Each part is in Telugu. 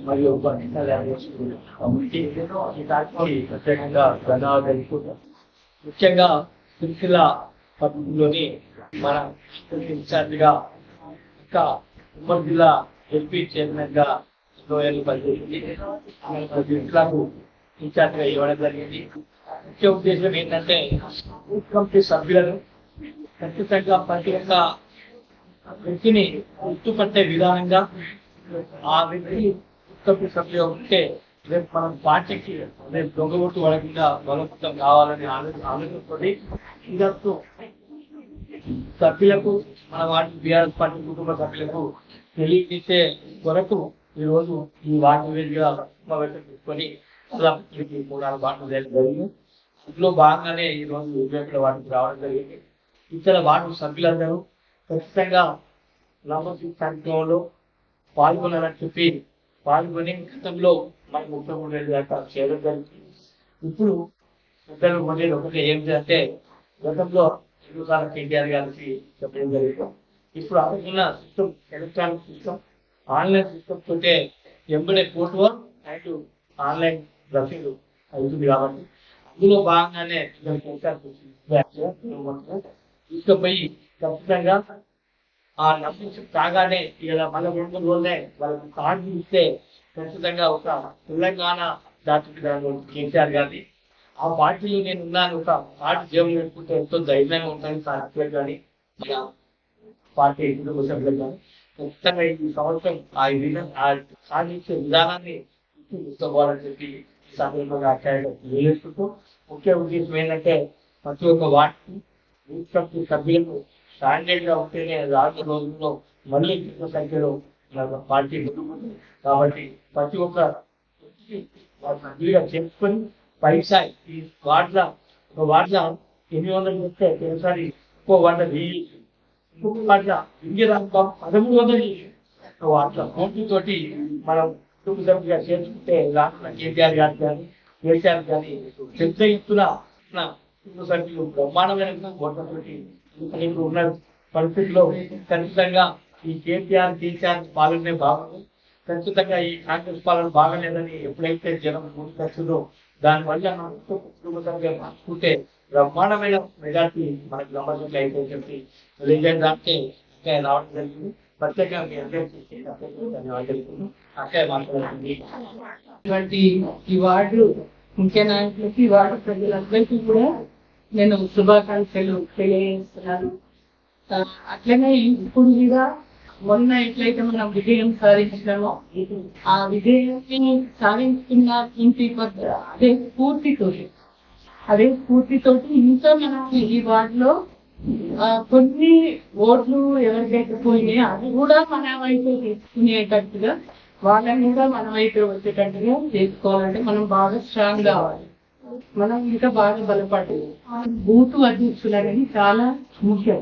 మరియు ప్రత్యేకంగా ధన్యవాదాలు తెలుపుకుంటాం. ముఖ్యంగా సిరిసిల్ల పట్టణంలోని మన ఇన్ఛార్జిగా ఇంకా ఉమ్మడి జిల్లా ఎల్పీ చైర్మన్ గా లోయర్లు పనిచేసింది. జిల్లాకు ఇన్ఛార్జ్ గా ఇవ్వడం జరిగింది. ముఖ్య ఉద్దేశం ఏంటంటే బూత్ కమిటీ సభ్యులను ఖచ్చితంగా ప్రతి ఒక్క వ్యక్తిని గుర్తుపట్టే విధానంగా ఆ వ్యక్తి బూత్ కమిటీ సభ్యులు ఉంటే రేపు మనం పార్టీకి రేపు దొంగ ఓటు పడకుండా బలవంతం కావాలని ఆలోచనతో ఇందస్తూ సభ్యులకు మన వార్డు బీఆర్ఎస్ పార్టీ కుటుంబ సభ్యులకు తెలియజేసే కొరకు ఈ రోజు ఈ వార్డు వేదికగా సమావేశం తీసుకొని కూడా వార్డు జరిగింది. ఇందులో భాగంగానే ఈ రోజు వివేకుల వార్డుకి రావడం జరిగింది. ఇతర వార్డు సభ్యులందరూ ఖచ్చితంగా నమోదు కార్యక్రమంలో పాల్గొనాలని చెప్పి పాల్గొని గతంలో మన 33 దాకా చేయడం జరిగింది. ఇప్పుడు పెద్దలు మొదలు ఒకటి ఏంటంటే గతంలో కేటీఆర్ గారికి చెప్పడం జరిగింది. ఇప్పుడు అనుకున్న system electronic system online system తోటే ఎంబడే ఫోటో అండ్ ఆన్లైన్ రసీదు అవుతుంది కాబట్టి అందులో భాగంగానే తీసుకుపోయి ఖచ్చితంగా ఆ నమ్మకం కాగానే ఇలా మన 2 రోజులే వాళ్ళకి కార్డు ఇస్తే ఖచ్చితంగా ఒక తెలంగాణ జాతీయ కేసీఆర్ గారిని ఆ పార్టీలో నేను ఉన్నాను ఒక పార్టీ జేబులు పెట్టుకుంటే ఎంతో ధైర్యంగా ఉంటుంది సార్ కానీ మన పార్టీ కుటుంబ సభ్యులు కానీ ఖచ్చితంగా ఈ సంవత్సరం సాధించే విధానాన్ని తీసుకోవాలని చెప్పి ఈ సందర్భంగా తెలియజేసుకుంటూ ముఖ్య ఉద్దేశం ఏంటంటే ప్రతి ఒక్క వార్డు బూత్ కమిటీ సభ్యులకు స్టాండర్డ్ గా ఉంటేనే రానున్న రోజుల్లో మళ్ళీ ఎక్కువ సంఖ్యలో పార్టీ ఉంటుంది కాబట్టి ప్రతి ఒక్క సభ్యులుగా చేసుకొని పైసా ఈ వార్డుల ఒక వార్డుల 800 చెప్తే ఒకసారి ఇంకో వార్డు 1000 ఇంకొక వార్డుల 1300 వార్డుల పోటీతోటి మనం కుటుంబ సభ్యులుగా చేసుకుంటే రానున్న కేటీఆర్ గారు కానీ కేసీఆర్ కానీ పెద్ద ఎత్తున కుటుంబ సభ్యులు బ్రహ్మాండమైన ఓట్లతోటి ఇప్పుడు ఉన్న పరిస్థితిలో ఖచ్చితంగా ఈ కేసీఆర్ పాలనే బాగుంది. ఖచ్చితంగా ఈ కాంగ్రెస్ పాలన బాగలేదని ఎప్పుడైతే జనం ముందుకొచ్చిందో దానివల్ల కుటుంబ సభ్యులు మార్చుకుంటే బ్రహ్మాండమైన మెజార్టీ మనకు గమనించి అయితే చెప్పి దానికి రావడం జరిగింది. ప్రత్యేకంగా మీ అందరికీ ధన్యవాదాలు అక్కడే మాట్లాడుతుంది. ఇటువంటి ఈ వార్డు ముఖ్య నాయకులకి ఈ వార్డు ప్రజలందరికీ కూడా నేను శుభాకాంక్షలు తెలియజేస్తున్నాను. అట్లనే ఇప్పుడు కూడా మొన్న ఎట్లయితే మనం విజయం సాధించినామో ఆ విజయాన్ని సాధించుకున్న అదే స్ఫూర్తితోటి ఇంకా మనం ఈ వార్డులో కొన్ని ఓట్లు ఎవరికైతే పోయినాయి అది కూడా మన వైపు తీసుకునేటట్టుగా వాళ్ళని కూడా మన వైపు వచ్చేటట్టుగా చేసుకోవాలంటే మనం బాగా స్ట్రాంగ్ కావాలి. మనం ఇంకా బాగా బలపడాలి. బూత్ అధ్యక్షులు అనేది చాలా ముఖ్యం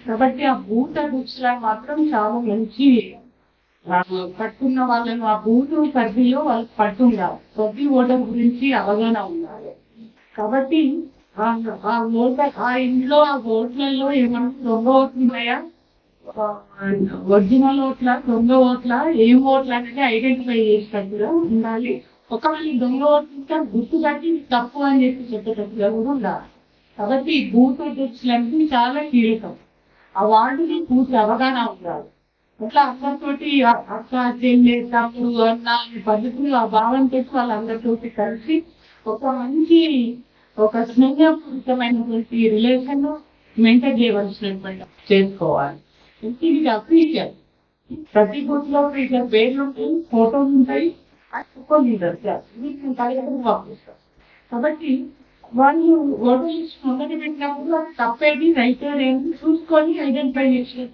కాబట్టి ఆ బూత్ అధ్యక్షులను మాత్రం చాలా మంచి పట్టున్న వాళ్ళను ఆ బూత్ పరిధిలో వాళ్ళకి పట్టుండాలి. ప్రతి ఓటర్ గురించి అవగాహన ఉండాలి. కాబట్టి ఆ ఇంట్లో ఆ ఓట్లలో ఏమన్నా దొంగ ఓట్లు ఉన్నాయా, ఒరిజినల్ ఓట్ల దొంగ ఓట్ల ఏం ఓట్ల అనేది ఐడెంటిఫై చేసినట్టుగా ఉండాలి. ఒకవేళ దొంగ ఓట్లు గుర్తుపట్టి తప్పు అని చెప్పేటట్టుగా కూడా ఉండాలి. కాబట్టి ఈ బూత్ అధ్యక్షులన్నీ చాలా కీలకం. ఆ వార్డుని పూర్తి అవగాహన ఉండాలి. అట్లా అందరితోటి అక్క చెల్లె తమ్ముడు అన్న ఈ పద్ధతులు ఆ భావంతో వాళ్ళందరితోటి కలిసి ఒక మంచి ఒక స్నేహపూరితమైనటువంటి రిలేషన్ మెయింటైన్ చేయవలసినటువంటి చేసుకోవాలి. ఇది అఫీషియల్ ప్రతి బూత్ లో ఇట్లా పేర్లు ఉంటాయి, ఫోటోలు ఉంటాయి, పంపిస్తారు. కాబట్టి వాళ్ళు ఓటర్ లిస్ట్ మొదటి పెట్టినప్పుడు తప్పేది రైట్ ఏంటి చూసుకొని ఐడెంటిఫై చేసేది.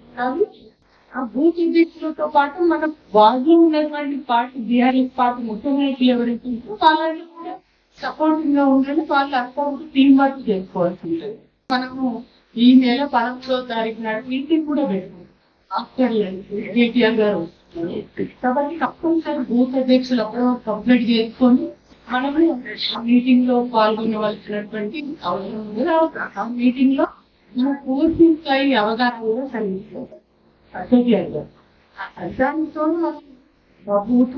ఆ బూత్ అధ్యక్షులతో పాటు మన వాళ్ళు ఉన్నటువంటి పార్టీ బీఆర్ఎస్ పార్టీ ముఖ్య నాయకులు ఎవరైతే వాళ్ళని కూడా సపోర్టింగ్ గా ఉండాలి. వాళ్ళు అంతా టీం వర్క్ చేసుకోవాల్సి ఉంటుంది. మనము ఈ నెల 11వ తారీఖు నాడు మీటింగ్ కూడా పెట్టుకుంటాం ఆఫ్టర్ కేటీఆర్ గారు. కాబట్టి తప్పనిసరి బూత్ అధ్యక్షులు అప్పుడు కంప్లీట్ చేసుకొని మనము ఆ మీటింగ్ లో పాల్గొనవలసినటువంటి అవసరం ఉంది. ఆ మీటింగ్ లో మనం పూర్తి స్థాయి అవగాహన కూడా కలిగిస్తాం. దానితో మనం బూత్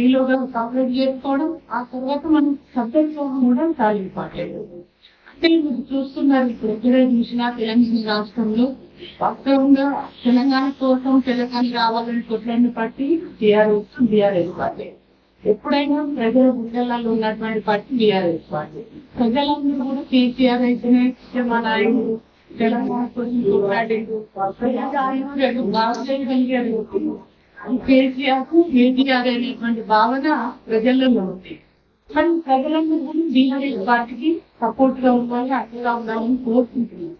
ఈలోగా కంప్లీట్ చేసుకోవడం, ఆ తర్వాత మనం సబ్జెక్ట్ కూడా చాలా ఇంపార్టెంట్. అంటే మీరు చూస్తున్నారు, ఇప్పుడు ఎక్కడే చూసినా తెలంగాణ రాష్ట్రంలో వాస్తవంగా తెలంగాణ కోసం తెలంగాణ రావాలని కొట్లాడిన పార్టీ బీఆర్ఎస్ పార్టీ. ఎప్పుడైనా ప్రజల గుండెలలో ఉన్నటువంటి పార్టీ బీఆర్ఎస్ పార్టీ. ప్రజలందరూ కూడా కేసీఆర్ అయితేనే మా నాయుడు తెలంగాణ కోసం కొట్లాడిండు, రెండు బాగా చేయగలిగారు. కేసీఆర్ కేటీఆర్ అనేటువంటి భావన ప్రజలలో ఉంది. కానీ ప్రజలందరూ కూడా బీఆర్ఎస్ పార్టీకి సపోర్ట్ గా ఉండాలి, అడ్డుగా ఉండాలని కోరుకుంటున్నాం.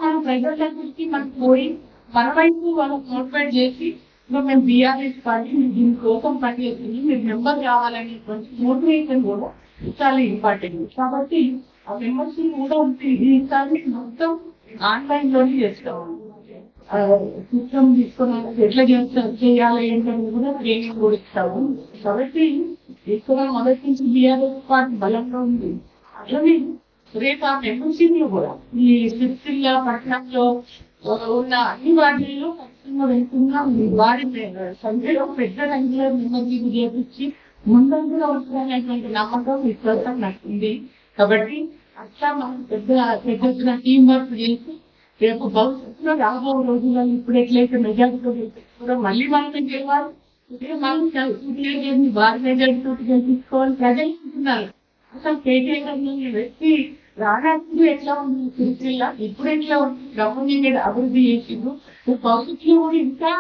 మన ప్రజల దగ్గరికి మనం పోయి మన వైపు వాళ్ళకి మోటివేట్ చేసి మేము బీఆర్ఎస్ పార్టీ దీనికోసం పనిచేస్తుంది, మీరు మెంబర్ కావాలనేటువంటి మోటివేషన్ కూడా చాలా ఇంపార్టెంట్. కాబట్టి ఆ మెంబర్షిప్ కూడా ఈసారి మొత్తం ఆన్లైన్ లోనే చేస్తాం. సిస్టమ్ తీసుకుని ఎట్లా చేయాలి ఏంటనేది కూడా ట్రైనింగ్ కూడా ఇస్తాము. కాబట్టి ఇక్కడ మొదటి నుంచి బీఆర్ఎస్ పార్టీ బలంగా ఉంది. అట్లనే రేపు ఆ మెంబర్షిప్ లో కూడా ఈ సిరిసిల్ల పట్టణంలో ఉన్న అన్ని వార్డుల్లో ఖచ్చితంగా వెళ్తున్నా వారి సంఖ్యలో పెద్ద సంఖ్యలో మెంబర్షిప్ చేపించి ముందంజలో ఉంటున్నటువంటి నమ్మకం విశ్వాసం నాకు ఉంది. కాబట్టి అట్లా మనం పెద్ద టీం వర్క్ చేసి రేపు భవిష్యత్తులో రాబో రోజుల్లో ఇప్పుడు ఎట్లయితే మెజారిటీతో గెలిపించుకోవడో మళ్ళీ మనం గెలవాలి. మనం భారీ మెజారిటీతో గెలిపించుకోవాలి. ప్రజలు ఉంటున్నారు. అసలు కేటీఆర్ వ్యక్తి రావడానికి ఎట్లా ఉంది సిరిసిల్ల, ఇప్పుడు ఎట్లా ఉంది, గవర్నమెంట్ అభివృద్ధి చేసిండు. భవిష్యత్తులో కూడా ఇంకా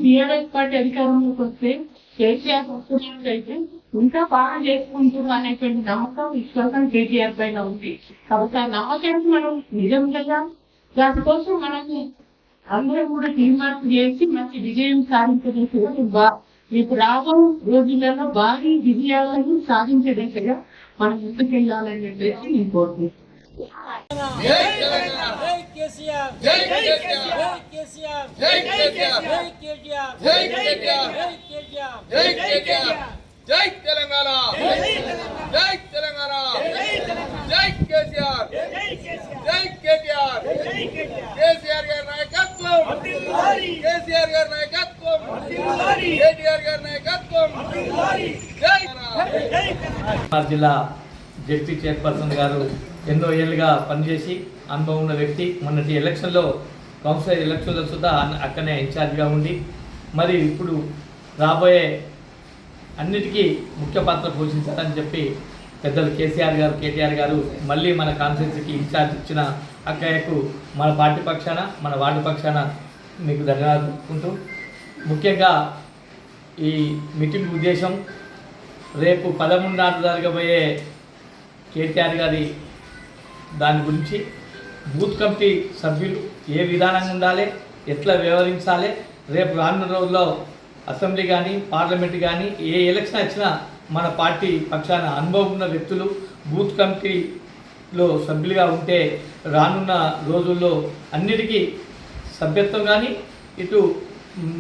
బీఆర్ఎస్ పార్టీ అధికారంలోకి వస్తే కేసీఆర్ వస్తున్నట్టు అయితే ఇంకా బాగా చేసుకుంటున్నాం అనేటువంటి నమ్మకం విశ్వాసం కేటీఆర్ పైన ఉంది. కాబట్టి ఆ నమ్మకాన్ని మనం నిజం కదా, దానికోసం మనం అందరం కూడా టీం వర్క్ చేసి మంచి విజయం సాధించడానికి ఇప్పుడు రాబో రోజులలో భారీ విజయాలను సాధించే దిశగా మనం ముందుకెళ్ళాలని చెప్పేసి నేను కోరుకుంటున్నాను. జై తెలంగాణ, జై తెలంగాణ, జై కేసీఆర్, జై కేటీఆర్, కేసీఆర్ గారి నాయకత్వం, కేసీఆర్ గారి నాయకత్వం, కేటీఆర్ గారి నాయకత్వం, జై జిల్లా జెడ్పీ చైర్పర్సన్ గారు ఎన్నో ఏళ్ళుగా పనిచేసి అనుభవం ఉన్న వ్యక్తి. మొన్నటి ఎలక్షన్లో కౌన్సిలర్ ఎలక్షన్లో సుధా అక్కడనే ఇన్ఛార్జ్గా ఉండి మరి ఇప్పుడు రాబోయే అన్నిటికీ ముఖ్య పాత్ర పోషించాలని చెప్పి పెద్దలు కేసీఆర్ గారు కేటీఆర్ గారు మళ్ళీ మన కాన్స్టిట్యూన్సీకి ఇన్ఛార్జ్ ఇచ్చిన అక్కయ్యకు మన పార్టీ పక్షాన మన వార్డు పక్షాన మీకు ధన్యవాదాలు చెప్పుకుంటూ, ముఖ్యంగా ఈ మీటింగ్ ఉద్దేశం రేపు 13 నాడు జరగబోయే కేటీఆర్ గారి దాని గురించి బూత్ కమిటీ సభ్యులు ఏ విధానంగా ఉండాలి, ఎట్లా వ్యవహరించాలి, రేపు రానున్న రోజుల్లో అసెంబ్లీ కానీ పార్లమెంట్ కానీ ఏ ఎలక్షన్ వచ్చినా మన పార్టీ పక్షాన అనుభవం ఉన్న వ్యక్తులు బూత్ కమిటీలో సభ్యులుగా ఉంటే రానున్న రోజుల్లో అన్నిటికీ సభ్యత్వం కానీ ఇటు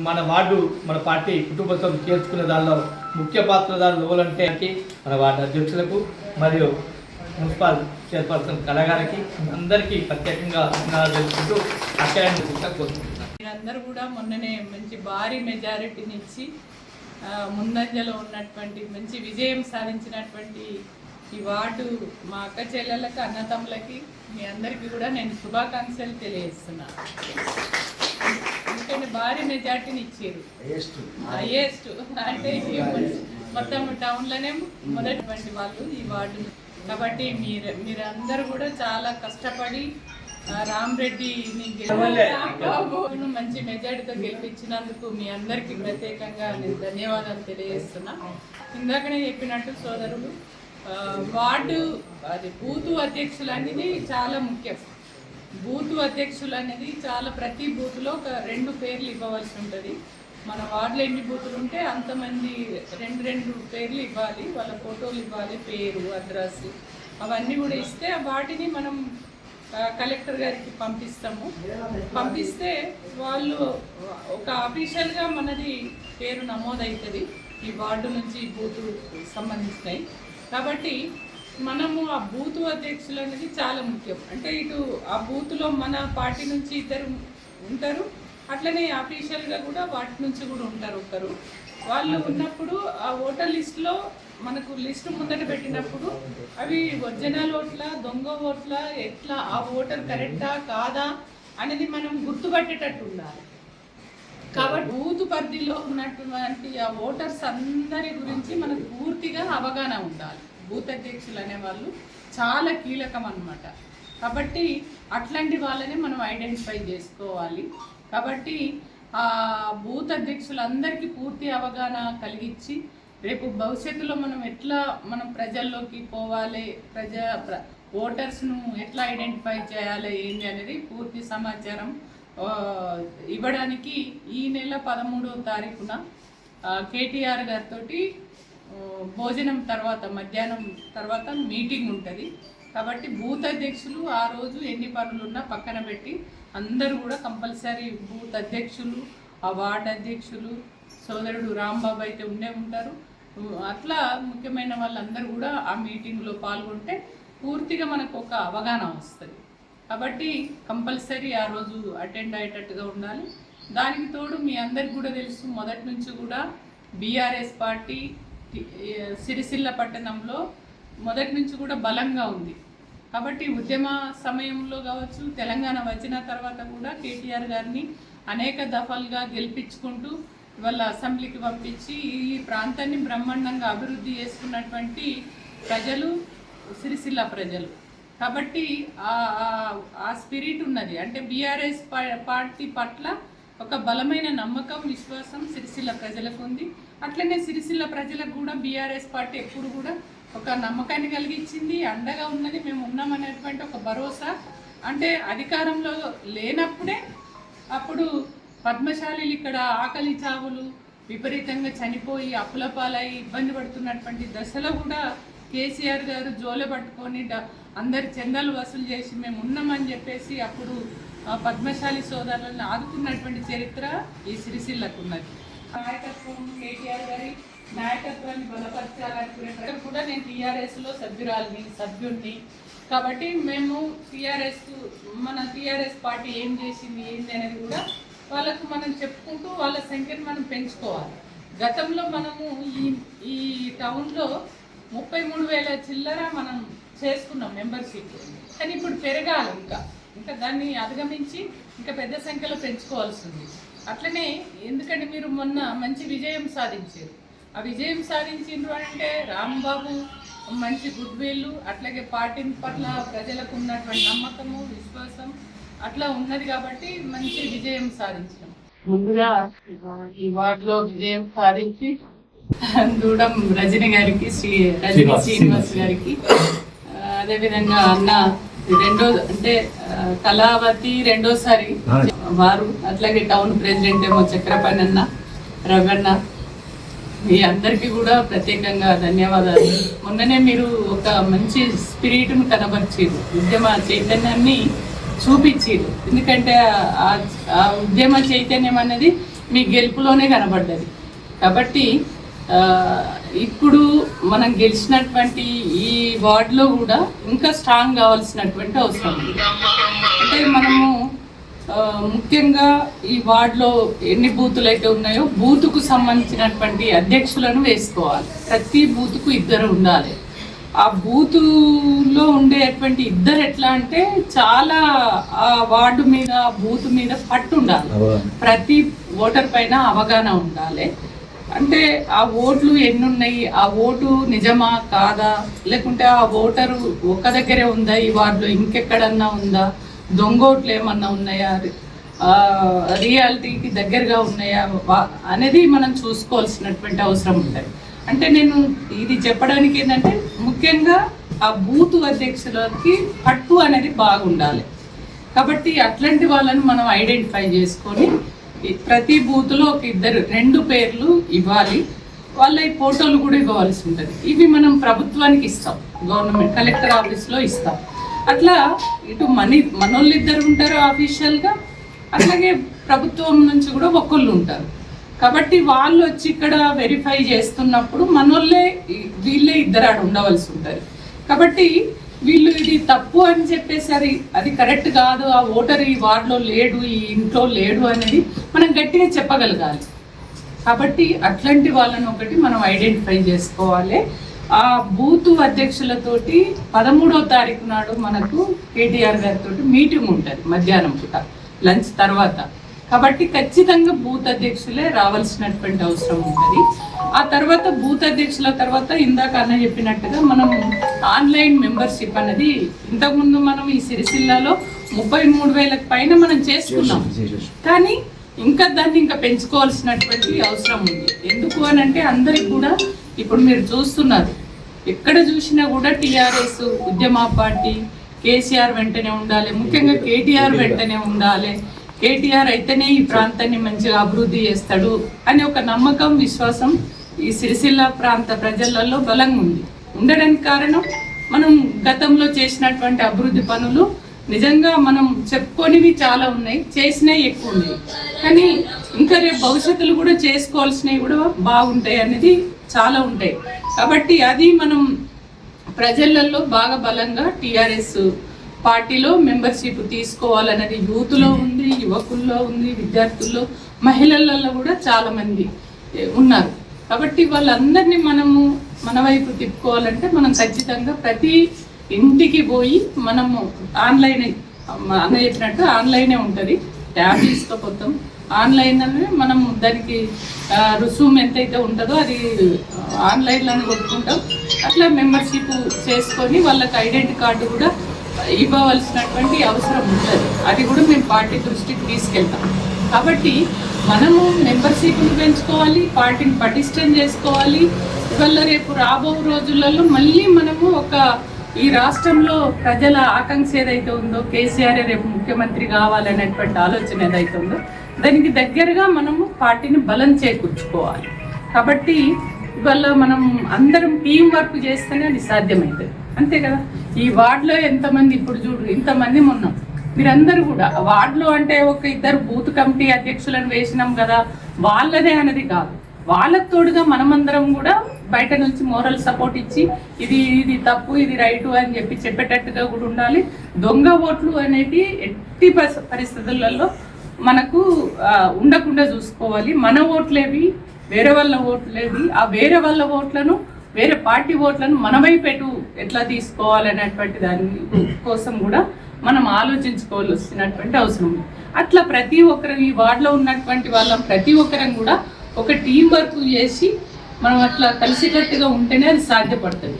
మన వార్డు మన పార్టీ కుటుంబ సభ్యులు చేర్చుకునే దానిలో ముఖ్య పాత్రదారులు ఎవరంటే మన వార్డు అధ్యక్షులకు మరియు మున్సిపల్ చైర్పర్సన్ కళాగారికి అందరికీ ప్రత్యేకంగా తెలుసుకుంటూ అక్కడ కోరుకుంటున్నాను. మీరందరూ కూడా మొన్ననే మంచి భారీ మెజారిటీని ఇచ్చి ముందంజలో ఉన్నటువంటి మంచి విజయం సాధించినటువంటి ఈ వార్డు మా అక్క చెల్లెళ్ళకి అన్నతమ్ములకి మీ అందరికీ కూడా నేను శుభాకాంక్షలు తెలియజేస్తున్నాను. ఎందుకంటే భారీ మెజార్టీని ఇచ్చారు, హైయెస్ట్ అంటే మొత్తం టౌన్లోనే మొదటి వాళ్ళు ఈ వార్డు. కాబట్టి మీరందరూ కూడా చాలా కష్టపడి రామరెడ్డిని మంచి మెజార్టీతో గెలిపించినందుకు మీ అందరికీ ప్రత్యేకంగా నేను ధన్యవాదాలు తెలియజేస్తున్నా. ఇందాకనే చెప్పినట్టు సోదరులు, వార్డు అది బూతు అధ్యక్షులు అనేది చాలా ముఖ్యం. బూతు అధ్యక్షులు అనేది చాలా ప్రతి బూత్లో ఒక 2 పేర్లు ఇవ్వవలసి ఉంటుంది. మన వార్డులో ఎన్ని బూతులు ఉంటే అంతమంది 2 పేర్లు ఇవ్వాలి, వాళ్ళ ఫోటోలు ఇవ్వాలి, పేరు అడ్రస్ అవన్నీ కూడా ఇస్తే వాటిని మనం కలెక్టర్ గారికి పంపిస్తే వాళ్ళు ఒక అఫీషియల్గా మనది పేరు నమోదవుతుంది ఈ వార్డు నుంచి బూతు సంబంధించినవి. కాబట్టి మనము ఆ బూతు అధ్యక్షులు అనేది చాలా ముఖ్యం. అంటే ఇటు ఆ బూత్లో మన పార్టీ నుంచి 2 ఉంటారు, అట్లనే అఫీషియల్గా కూడా వాటి నుంచి కూడా ఉంటారు ఒకరు. వాళ్ళు ఉన్నప్పుడు ఆ ఓటర్ లిస్టులో మనకు లిస్టు ముందట పెట్టినప్పుడు అవి ఒరిజినల్ ఓట్ల, దొంగ ఓట్ల, ఎట్లా ఆ ఓటర్ కరెక్టా కాదా అనేది మనం గుర్తుపట్టేటట్టు ఉండాలి. కాబట్టి బూత్ పరిధిలో ఉన్నటువంటి ఆ ఓటర్స్ అందరి గురించి మనకు పూర్తిగా అవగాహన ఉండాలి. బూత్ అధ్యక్షులు అనేవాళ్ళు చాలా కీలకం అన్నమాట. కాబట్టి అట్లాంటి వాళ్ళని మనం ఐడెంటిఫై చేసుకోవాలి. కాబట్టి ఆ బూత్ అధ్యక్షులందరికీ పూర్తి అవగాహన కలిగించి రేపు భవిష్యత్తులో మనం ప్రజల్లోకి పోవాలి, ఓటర్స్ను ఎట్లా ఐడెంటిఫై చేయాలి ఏంటి అనేది పూర్తి సమాచారం ఇవ్వడానికి ఈ నెల 13వ తారీఖున కేటీఆర్ గారితో భోజనం తర్వాత మధ్యాహ్నం తర్వాత మీటింగ్ ఉంటుంది. కాబట్టి బూత్ అధ్యక్షులు ఆ రోజు ఎన్ని పనులున్నా పక్కన పెట్టి అందరూ కూడా కంపల్సరీ బూత్ అధ్యక్షులు, ఆ వార్డ్ అధ్యక్షులు, సోదరుడు రాంబాబు అయితే ఉంటారు. అట్లా ముఖ్యమైన వాళ్ళందరూ కూడా ఆ మీటింగ్లో పాల్గొంటే పూర్తిగా మనకు ఒక అవగాహన వస్తుంది. కాబట్టి కంపల్సరీ ఆ రోజు అటెండ్ అయ్యేటట్టుగా ఉండాలి. దానికి తోడు మీ అందరికి కూడా తెలుసు, మొదటి నుంచి కూడా బీఆర్ఎస్ పార్టీ సిరిసిల్ల పట్టణంలో మొదటి నుంచి కూడా బలంగా ఉంది. కాబట్టి ఉద్యమ సమయంలో కావచ్చు, తెలంగాణ వచ్చిన తర్వాత కూడా కేటీఆర్ గారిని అనేక దఫాలుగా గెలిపించుకుంటూ వాళ్ళ అసెంబ్లీకి పంపించి ఈ ప్రాంతాన్ని బ్రహ్మాండంగా అభివృద్ధి చేసుకున్నటువంటి ప్రజలు సిరిసిల్ల ప్రజలు. కాబట్టి ఆ స్పిరిట్ ఉన్నది. అంటే బీఆర్ఎస్ పార్టీ పట్ల ఒక బలమైన నమ్మకం, విశ్వాసం సిరిసిల్ల ప్రజలకు ఉంది. అట్లనే సిరిసిల్ల ప్రజలకు కూడా బీఆర్ఎస్ పార్టీ ఎప్పుడు కూడా ఒక నమ్మకాన్ని కలిగించింది, అండగా ఉన్నది, మేము ఉన్నామనేటువంటి ఒక భరోసా. అంటే అధికారంలో లేనప్పుడే అప్పుడు పద్మశాలీలు ఇక్కడ ఆకలి చావులు విపరీతంగా చనిపోయి అప్పుల పాలై ఇబ్బంది పడుతున్నటువంటి దశలో కూడా కేసీఆర్ గారు జోలె పట్టుకొని అందరి చందాలు వసూలు చేసి మేము ఉన్నామని చెప్పేసి అప్పుడు పద్మశాలి సోదరులను ఆదుకున్నటువంటి చరిత్ర ఈ సిరిసిల్లకు ఉన్నది. నాయకత్వం కేటీఆర్ గారి నాయకత్వాన్ని బలపరచాలనుకునే కూడా నేను టీఆర్ఎస్లో సభ్యుడిని. కాబట్టి మేము మన టీఆర్ఎస్ పార్టీ ఏం చేసింది ఏంటి అనేది కూడా వాళ్ళకు మనం చెప్పుకుంటూ వాళ్ళ సంఖ్యను మనం పెంచుకోవాలి. గతంలో మనము ఈ టౌన్లో 33,000 చిల్లర మనం చేసుకున్నాం మెంబర్షిప్. కానీ ఇప్పుడు పెరగాలి, ఇంకా దాన్ని అధిగమించి ఇంకా పెద్ద సంఖ్యలో పెంచుకోవాల్సి ఉంది. అట్లనే ఎందుకంటే మీరు మొన్న మంచి విజయం సాధించారు. ఆ విజయం సాధించిండ్రు అంటే రాంబాబు మంచి గుడ్ విల్, అట్లాగే పార్టీ పట్ల ప్రజలకు ఉన్నటువంటి నమ్మకము, విశ్వాసం అట్లా ఉన్నది. కాబట్టి మంచి విజయం సాధించాం. ముందుగా ఈ వార్డులో విజయం సాధించి దూడం రజని గారికి, రజని శ్రీనివాస్ గారికి, అదేవిధంగా అన్న కళావతి రెండోసారి వారు, అట్లాగే టౌన్ ప్రెసిడెంట్ ఏమో చక్రపాణి అన్న, రవణ, మీ అందరికీ కూడా ప్రత్యేకంగా ధన్యవాదాలు. మొన్ననే మీరు ఒక మంచి స్పిరిట్ను కనబరిచారు, ఉద్యమ చైతన్యాన్ని చూపించారు. ఎందుకంటే ఆ ఉద్యమ చైతన్యం అనేది మీ గెలుపులోనే కనబడ్డది. కాబట్టి ఇప్పుడు మనం గెలిచినటువంటి ఈ వార్డులో కూడా ఇంకా స్ట్రాంగ్ కావాల్సినటువంటి అవసరం ఉంది. అంటే మనము ముఖ్యంగా ఈ వార్డులో ఎన్ని బూతులు అయితే ఉన్నాయో బూతుకు సంబంధించినటువంటి అధ్యక్షులను వేసుకోవాలి. ప్రతి బూతుకు 2 ఉండాలి. ఆ బూతులో ఉండేటువంటి 2 ఎట్లా అంటే చాలా ఆ వార్డు మీద, బూత్ మీద పట్టు ఉండాలి. ప్రతి ఓటర్ పైన అవగాహన ఉండాలి. అంటే ఆ ఓట్లు ఎన్ని ఉన్నాయి, ఆ ఓటు నిజమా కాదా, లేకుంటే ఆ ఓటరు ఒక దగ్గరే ఉందా, ఈ వార్డులో ఇంకెక్కడన్నా ఉందా, దొంగ ఓట్లు ఏమన్నా ఉన్నాయా, రియాలిటీకి దగ్గరగా ఉన్నాయా అనేది మనం చూసుకోవాల్సినటువంటి అవసరం ఉంటుంది. అంటే నేను ఇది చెప్పడానికి ఏంటంటే ముఖ్యంగా ఆ బూత్ అధ్యక్షులకి పట్టు అనేది బాగుండాలి. కాబట్టి అట్లాంటి వాళ్ళని మనం ఐడెంటిఫై చేసుకొని ప్రతి బూత్లో ఒక 2 పేర్లు ఇవ్వాలి. వాళ్ళ ఈ ఫోటోలు కూడా ఇవ్వవలసి ఉంటుంది. ఇవి మనం ప్రభుత్వానికి ఇస్తాం, గవర్నమెంట్ కలెక్టర్ ఆఫీస్లో ఇస్తాం. అట్లా ఇటు మనోళ్ళు 2 ఉంటారు ఆఫీషియల్గా, అట్లాగే ప్రభుత్వం నుంచి కూడా ఒకళ్ళు ఉంటారు. కాబట్టి వాళ్ళు వచ్చి ఇక్కడ వెరిఫై చేస్తున్నప్పుడు వీళ్ళే 2 ఆడ ఉండవలసి ఉంటుంది. కాబట్టి వీళ్ళు ఇది తప్పు అని చెప్పేసరి అది కరెక్ట్ కాదు, ఆ ఓటర్ ఈ వార్డులో లేడు, ఈ ఇంట్లో లేడు అనేది మనం గట్టిగా చెప్పగలగాలి. కాబట్టి అట్లాంటి వాళ్ళని ఒకటి మనం ఐడెంటిఫై చేసుకోవాలి. ఆ బూత్ అధ్యక్షులతోటి 13వ తారీఖు నాడు మనకు కేటీఆర్ గారితో మీటింగ్ ఉంటుంది మధ్యాహ్నం పూట లంచ్ తర్వాత. కాబట్టి ఖచ్చితంగా బూత్ అధ్యక్షులే రావాల్సినటువంటి అవసరం ఉంటుంది. ఆ తర్వాత బూత్ అధ్యక్షుల తర్వాత ఇందాక అన్న చెప్పినట్టుగా మనం ఆన్లైన్ మెంబర్షిప్ అనేది ఇంతకుముందు మనం ఈ సిరిసిల్లాలో 33,000 పైన మనం చేసుకున్నాం. కానీ ఇంకా దాన్ని ఇంకా పెంచుకోవాల్సినటువంటి అవసరం ఉంది. ఎందుకు అని అంటే అందరికి కూడా ఇప్పుడు మీరు చూస్తున్నారు, ఎక్కడ చూసినా కూడా టీఆర్ఎస్ ఉద్యమ పార్టీ, కేసీఆర్ వెంటనే ఉండాలి, ముఖ్యంగా కేటీఆర్ వెంటనే ఉండాలి, కేటీఆర్ అయితేనే ఈ ప్రాంతాన్ని మంచిగా అభివృద్ధి చేస్తాడు అని ఒక నమ్మకం, విశ్వాసం ఈ సిరిసిల్ల ప్రాంత ప్రజలలో బలంగా ఉంది. ఉండడానికి కారణం మనం గతంలో చేసినటువంటి అభివృద్ధి పనులు నిజంగా మనం చెప్పుకోనివి చాలా ఉన్నాయి, చేసినవి ఎక్కువ ఉన్నాయి. కానీ ఇంకా రేపు భవిష్యత్తులో కూడా చేసుకోవాల్సినవి కూడా బాగుంటాయి అనేది చాలా ఉంటాయి. కాబట్టి అది మనం ప్రజలలో బాగా బలంగా టీఆర్ఎస్ పార్టీలో మెంబర్షిప్ తీసుకోవాలనేది యూత్లో ఉంది, యువకుల్లో ఉంది, విద్యార్థుల్లో, మహిళలలో కూడా చాలా మంది ఉన్నారు. కాబట్టి వాళ్ళందరినీ మనము మన వైపు తిప్పుకోవాలంటే మనం ఖచ్చితంగా ప్రతి ఇంటికి పోయి మనము ఆన్లైన్ అన్న చెప్పినట్టు ఆన్లైనే ఉంటుంది, ట్యాబ్ తీసుకోపోతాం ఆన్లైన్ అని మనం దానికి రుసుము ఎంతైతే ఉంటుందో అది ఆన్లైన్లోనే కొట్టుకుంటాం. అట్లా మెంబర్షిప్ చేసుకొని వాళ్ళకి ఐడెంటిటీ కార్డు కూడా ఇవ్వవలసినటువంటి అవసరం ఉంటుంది. అది కూడా మేము పార్టీ దృష్టికి తీసుకెళ్తాం. కాబట్టి మనము మెంబర్షిప్ని పెంచుకోవాలి, పార్టీని పటిష్టం చేసుకోవాలి. ఇవాళ రేపు రాబో రోజులలో మళ్ళీ మనము ఈ రాష్ట్రంలో ప్రజల ఆకాంక్ష ఏదైతే ఉందో, కేసీఆర్ రేపు ముఖ్యమంత్రి కావాలనేటువంటి ఆలోచన ఏదైతే ఉందో దానికి దగ్గరగా మనము పార్టీని బలం చేకూర్చుకోవాలి. కాబట్టి ఇవాళ మనం అందరం టీం వర్క్ చేస్తేనే అది సాధ్యమవుతుంది. అంతే కదా, ఈ వార్డులో ఎంతమంది ఇప్పుడు చూడు ఇంతమంది ఉన్నాం, మీరందరూ కూడా వార్డులో అంటే ఒక 2 బూత్ కమిటీ అధ్యక్షులను వేసినాం కదా వాళ్ళదే అనేది కాదు, వాళ్ళకు తోడుగా మనమందరం కూడా బయట నుంచి మోరల్ సపోర్ట్ ఇచ్చి ఇది తప్పు ఇది రైటు అని చెప్పి చెప్పేటట్టుగా కూడా ఉండాలి. దొంగ ఓట్లు అనేవి ఎట్టి పరిస్థితులలో మనకు ఉండకుండా చూసుకోవాలి. మన ఓట్లేవి వేరే వాళ్ళ ఓట్లేవి, ఆ వేరే వాళ్ళ ఓట్లను వేరే పార్టీ ఓట్లను మన వైపు ఎట్లా తీసుకోవాలనేటువంటి దాని కోసం కూడా మనం ఆలోచించుకోవాల్సినటువంటి అవసరం ఉంది. అట్లా ప్రతి ఒక్కరు ఈ వార్డులో ఉన్నటువంటి వాళ్ళం ప్రతి ఒక్కరం కూడా ఒక టీం వర్క్ చేసి మనం అట్లా కలిసికట్టుగా ఉంటేనే అది సాధ్యపడుతుంది.